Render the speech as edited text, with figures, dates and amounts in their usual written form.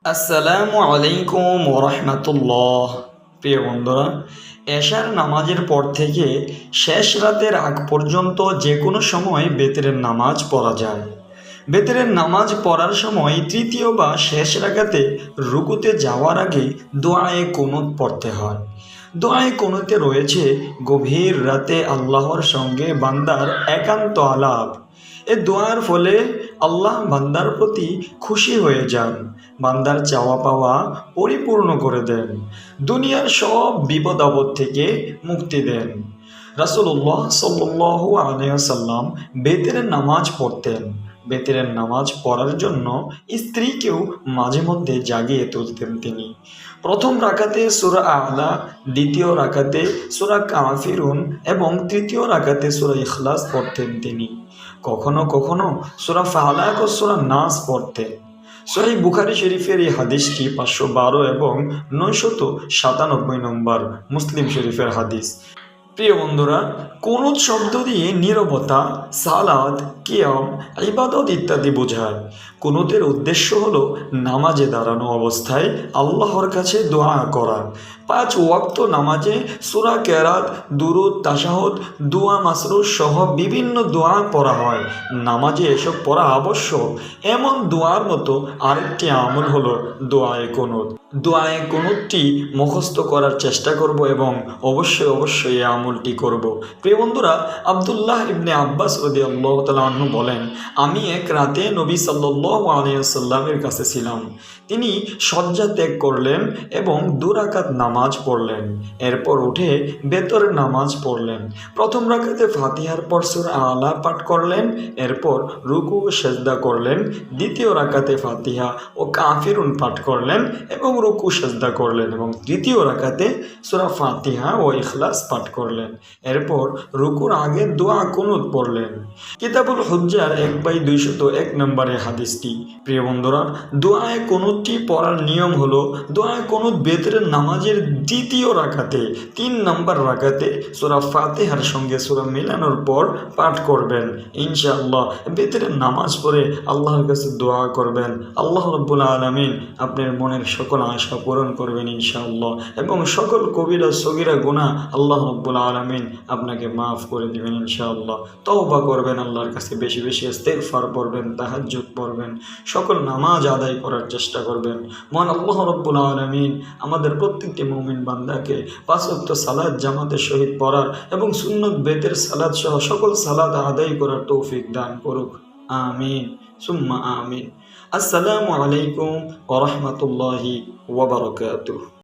আসসালামু আলাইকুম ওরহমতুল্লাহ। প্রিয় বন্ধুরা, এশার নামাজের পর থেকে শেষ রাতের আগ পর্যন্ত যে কোনো সময় বেতরের নামাজ পড়া যায়। বেতরের নামাজ পড়ার সময় তৃতীয় বা শেষ রাকাতে রুকুতে যাওয়ার আগে দোয়ায়ে কুনুত পড়তে হয়। দোয়ায়ে কুনুতে রয়েছে গভীর রাতে আল্লাহর সঙ্গে বান্দার একান্ত আলাপ। এ দোয়ার ফলে আল্লাহ বান্দার প্রতি খুশি হয়ে যান, বান্দার চাওয়া পাওয়া পরিপূর্ণ করে দেন, দুনিয়ার সব বিপদ আপদ থেকে মুক্তি দেন। রাসূলুল্লাহ সাল্লাল্লাহু আলাইহি ওয়াসাল্লাম বেতেরের নামাজ পড়তেন। বেতেরের নামাজ পড়ার জন্য স্ত্রীকেও মাঝে মধ্যে জাগিয়ে তুলতেন তিনি। প্রথম রাকাতে সূরা আ'লা, দ্বিতীয় রাকাতে সূরা কাফিরুন এবং তৃতীয় রাকাতে সূরা ইখলাস পড়তেন তিনি। কখনো কখনো সূরা ফালাক ও সূরা নাস পড়তেন। সহিহ বুখারী শরীফের এই হাদিসটি 512 এবং 997 নম্বর মুসলিম শরীফের হাদিস। প্রিয় বন্ধুরা, কুনুত শব্দ দিয়ে নীরবতা, সালাত, কিয়াম, ইবাদত ইত্যাদি বোঝায়। কুনুতের উদ্দেশ্য হলো নামাজে দাঁড়ানো অবস্থায় আল্লাহর কাছে দোয়া করা। 5 ওয়াক্ত নামাজে সূরা কেরাত, দুরুদ, তাশাহুদ, দোয়া মাসরুর সহ বিভিন্ন দোয়া পড়া হয়। নামাজে এসব পড়া আবশ্যক। এমন দোয়ার মতো আরেকটি আমল হলো দোয়ায়ে কুনুত। দোয়ায়ে কুনুতটি মুখস্থ করার চেষ্টা করব এবং অবশ্যই এই আমলটি করব। প্রিয় বন্ধুরা, আব্দুল্লাহ ইবনে আব্বাস রাদিয়াল্লাহু তাআলা আনহু বলেন, আমি এক রাতে নবী সাল্লাল্লাহু আলাইহি ওয়াসাল্লামের কাছে ছিলাম। তিনি শয্যা ত্যাগ করলেন এবং 2 রাকাত নামাজ পড়লেন। এরপর উঠে বেতরের নামাজ পড়লেন। প্রথম রাকাতে ফাতিহার পর সূরা আ'লা পাঠ করলেন, এরপর রুকু ও সিজদা করলেন। দ্বিতীয় রাকাতে ফাতিহা ও কাফিরুন পাঠ করলেন এবং রুকু সিজদা করলেন এবং তৃতীয় রাকাতে সূরা ফাতিহা ও ইখলাস পাঠ করলেন। এরপর রুকুর আগে দোয়া কুনুত পড়লেন। কিতাবুল হুজ্জার 1/201 নম্বরের হাদিসটি। প্রিয় বন্ধুরা, দোয়ায়ে কুনুতটি পড়ার নিয়ম হলো, দোয়ায়ে কুনুত বেতরের নামাজের দ্বিতীয় রাকাতে 3 নম্বর রাকাতে সূরা ফাতিহার সঙ্গে সূরা মিলানোর পর পাঠ করবেন। ইনশাআল্লাহ বেতরের নামাজ পড়ে আল্লাহর কাছে দোয়া করবেন। আল্লাহ রাব্বুল আলামিন আপনার মনের সকল আশা পূরণ করবেন ইনশাআল্লাহ, এবং সকল কবিরা সগীরা গুনাহ আল্লাহ রাব্বুল আলামিন আপনাকে মাফ করে দিবেন ইনশাআল্লাহ। তওবা করবেন, আল্লাহর কাছে বেশি বেশি ইস্তিগফার পড়বেন, তাহাজ্জুদ পড়বেন, সকল নামাজ আদায় করার চেষ্টা করবেন। মহান আল্লাহ রাব্বুল আলামিন আমাদের প্রত্যেকটি মুমিন বান্দাকে 5 ওয়াক্ত সালাত জামাতের সহিত পড়ার এবং সুন্নত বেতের সালাত সহ সকল সালাত আদায় করার তৌফিক দান করুক। আমিন সুম্মা আমিন। আসসালামু আলাইকুম ওয়া রাহমাতুল্লাহি ওয়া বারাকাতুহু।